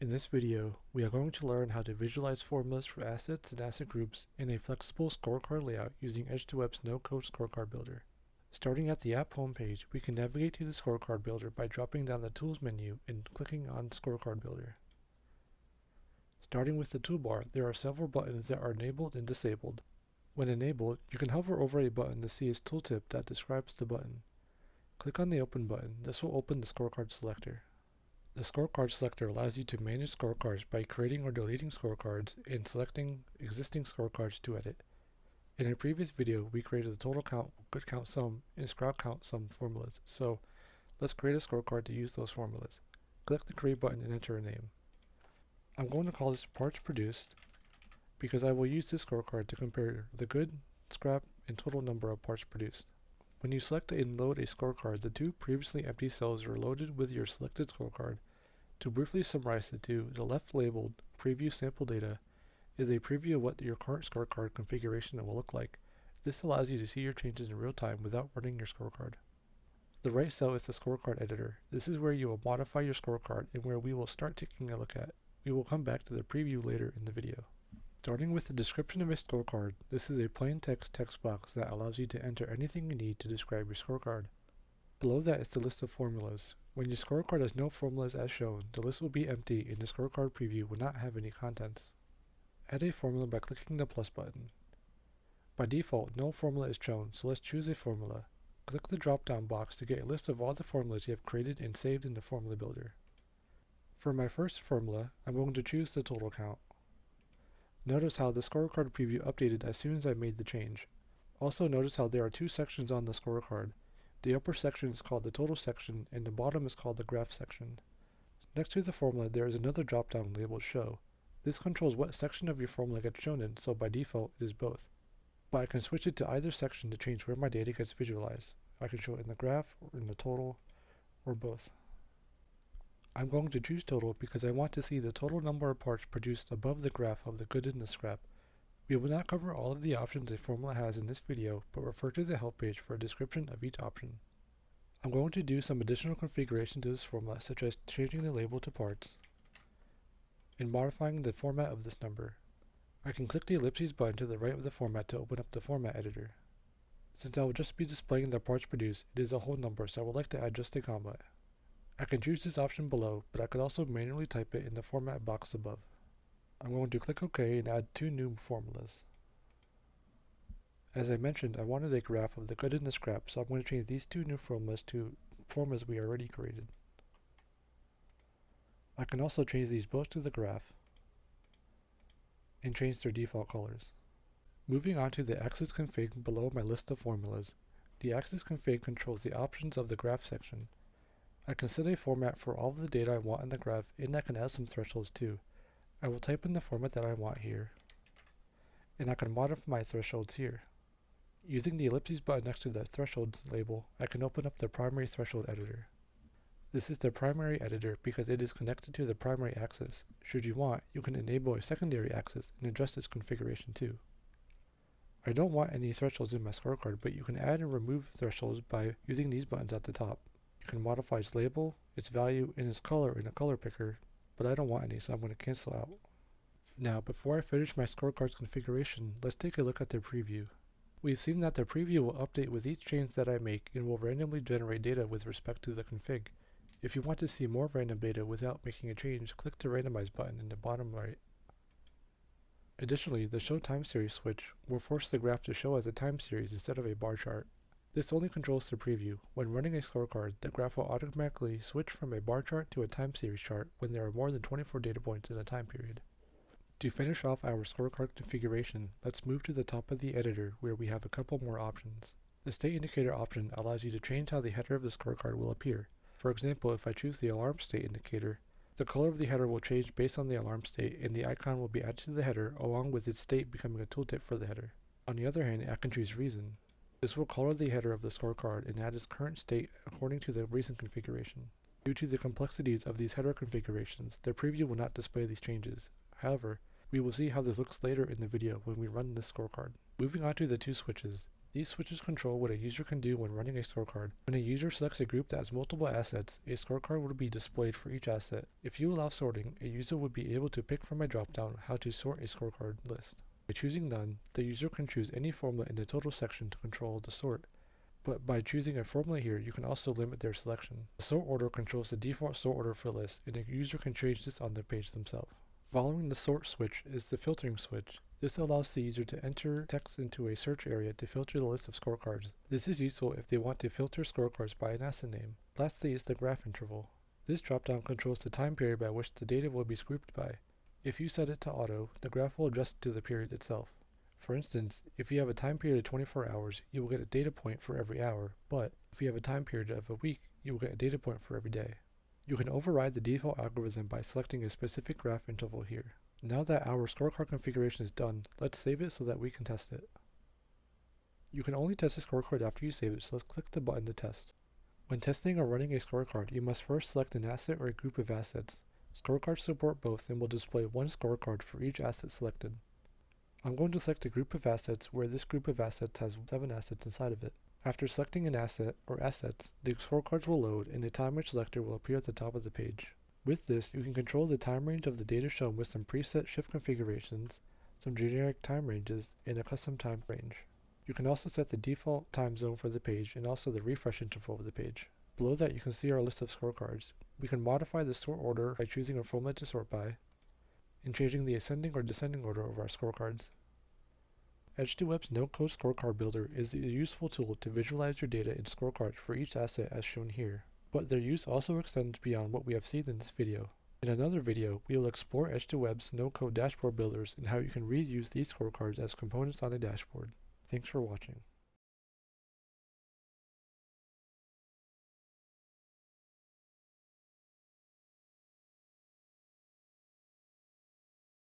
In this video, we are going to learn how to visualize formulas for assets and asset groups in a flexible scorecard layout using Edge2Web's no-code scorecard builder. Starting at the app homepage, we can navigate to the scorecard builder by dropping down the Tools menu and clicking on Scorecard Builder. Starting with the toolbar, there are several buttons that are enabled and disabled. When enabled, you can hover over a button to see its tooltip that describes the button. Click on the Open button. This will open the scorecard selector. The scorecard selector allows you to manage scorecards by creating or deleting scorecards and selecting existing scorecards to edit. In a previous video, we created the total count, good count sum, and scrap count sum formulas, so let's create a scorecard to use those formulas. Click the Create button and enter a name. I'm going to call this Parts Produced because I will use this scorecard to compare the good, scrap, and total number of parts produced. When you select and load a scorecard, the two previously empty cells are loaded with your selected scorecard. To briefly summarize the two, the left labeled Preview Sample Data is a preview of what your current scorecard configuration will look like. This allows you to see your changes in real time without running your scorecard. The right cell is the scorecard editor. This is where you will modify your scorecard and where we will start taking a look at. We will come back to the preview later in the video. Starting with the description of a scorecard, this is a plain text box that allows you to enter anything you need to describe your scorecard. Below that is the list of formulas. When your scorecard has no formulas as shown, the list will be empty and the scorecard preview will not have any contents. Add a formula by clicking the plus button. By default, no formula is shown, so let's choose a formula. Click the drop-down box to get a list of all the formulas you have created and saved in the Formula Builder. For my first formula, I'm going to choose the total count. Notice how the scorecard preview updated as soon as I made the change. Also notice how there are two sections on the scorecard. The upper section is called the total section and the bottom is called the graph section. Next to the formula there is another drop-down labeled Show. This controls what section of your formula gets shown in, so by default it is both. But I can switch it to either section to change where my data gets visualized. I can show it in the graph, or in the total, or both. I'm going to choose total because I want to see the total number of parts produced above the graph of the good and the scrap. We will not cover all of the options a formula has in this video, but refer to the help page for a description of each option. I'm going to do some additional configuration to this formula, such as changing the label to parts and modifying the format of this number. I can click the ellipses button to the right of the format to open up the format editor. Since I will just be displaying the parts produced, it is a whole number, so I would like to add just a comma. I can choose this option below, but I could also manually type it in the format box above. I'm going to click OK and add two new formulas. As I mentioned, I wanted a graph of the good and the scrap, so I'm going to change these two new formulas to formulas we already created. I can also change these both to the graph and change their default colors. Moving on to the axis config below my list of formulas. The axis config controls the options of the graph section. I can set a format for all of the data I want in the graph, and I can add some thresholds too. I will type in the format that I want here, and I can modify my thresholds here. Using the ellipses button next to the thresholds label, I can open up the primary threshold editor. This is the primary editor because it is connected to the primary axis. Should you want, you can enable a secondary axis and adjust its configuration too. I don't want any thresholds in my scorecard, but you can add and remove thresholds by using these buttons at the top. You can modify its label, its value, and its color in a color picker, but I don't want any, so I'm going to cancel out. Now, before I finish my scorecard's configuration, let's take a look at the preview. We've seen that the preview will update with each change that I make and will randomly generate data with respect to the config. If you want to see more random data without making a change, click the Randomize button in the bottom right. Additionally, the Show Time Series switch will force the graph to show as a time series instead of a bar chart. This only controls the preview. When running a scorecard, the graph will automatically switch from a bar chart to a time series chart when there are more than 24 data points in a time period. To finish off our scorecard configuration, let's move to the top of the editor where we have a couple more options. The state indicator option allows you to change how the header of the scorecard will appear. For example, if I choose the alarm state indicator, the color of the header will change based on the alarm state and the icon will be added to the header along with its state becoming a tooltip for the header. On the other hand, I can choose reason. This will color the header of the scorecard and add its current state according to the recent configuration. Due to the complexities of these header configurations, the preview will not display these changes. However, we will see how this looks later in the video when we run this scorecard. Moving on to the two switches. These switches control what a user can do when running a scorecard. When a user selects a group that has multiple assets, a scorecard will be displayed for each asset. If you allow sorting, a user would be able to pick from a dropdown how to sort a scorecard list. By choosing None, the user can choose any formula in the total section to control the sort. But by choosing a formula here, you can also limit their selection. The sort order controls the default sort order for lists, and a user can change this on the page themselves. Following the sort switch is the filtering switch. This allows the user to enter text into a search area to filter the list of scorecards. This is useful if they want to filter scorecards by an asset name. Lastly is the graph interval. This dropdown controls the time period by which the data will be grouped by. If you set it to auto, the graph will adjust to the period itself. For instance, if you have a time period of 24 hours, you will get a data point for every hour, but if you have a time period of a week, you will get a data point for every day. You can override the default algorithm by selecting a specific graph interval here. Now that our scorecard configuration is done, let's save it so that we can test it. You can only test a scorecard after you save it, so let's click the button to test. When testing or running a scorecard, you must first select an asset or a group of assets. Scorecards support both and will display one scorecard for each asset selected. I'm going to select a group of assets where this group of assets has 7 assets inside of it. After selecting an asset or assets, the scorecards will load and a time range selector will appear at the top of the page. With this, you can control the time range of the data shown with some preset shift configurations, some generic time ranges, and a custom time range. You can also set the default time zone for the page and also the refresh interval of the page. Below that, you can see our list of scorecards. We can modify the sort order by choosing a formula to sort by, and changing the ascending or descending order of our scorecards. Edge2Web's no-code scorecard builder is a useful tool to visualize your data in scorecards for each asset as shown here, but their use also extends beyond what we have seen in this video. In another video, we will explore Edge2Web's no-code dashboard builders and how you can reuse these scorecards as components on a dashboard. Thanks for watching.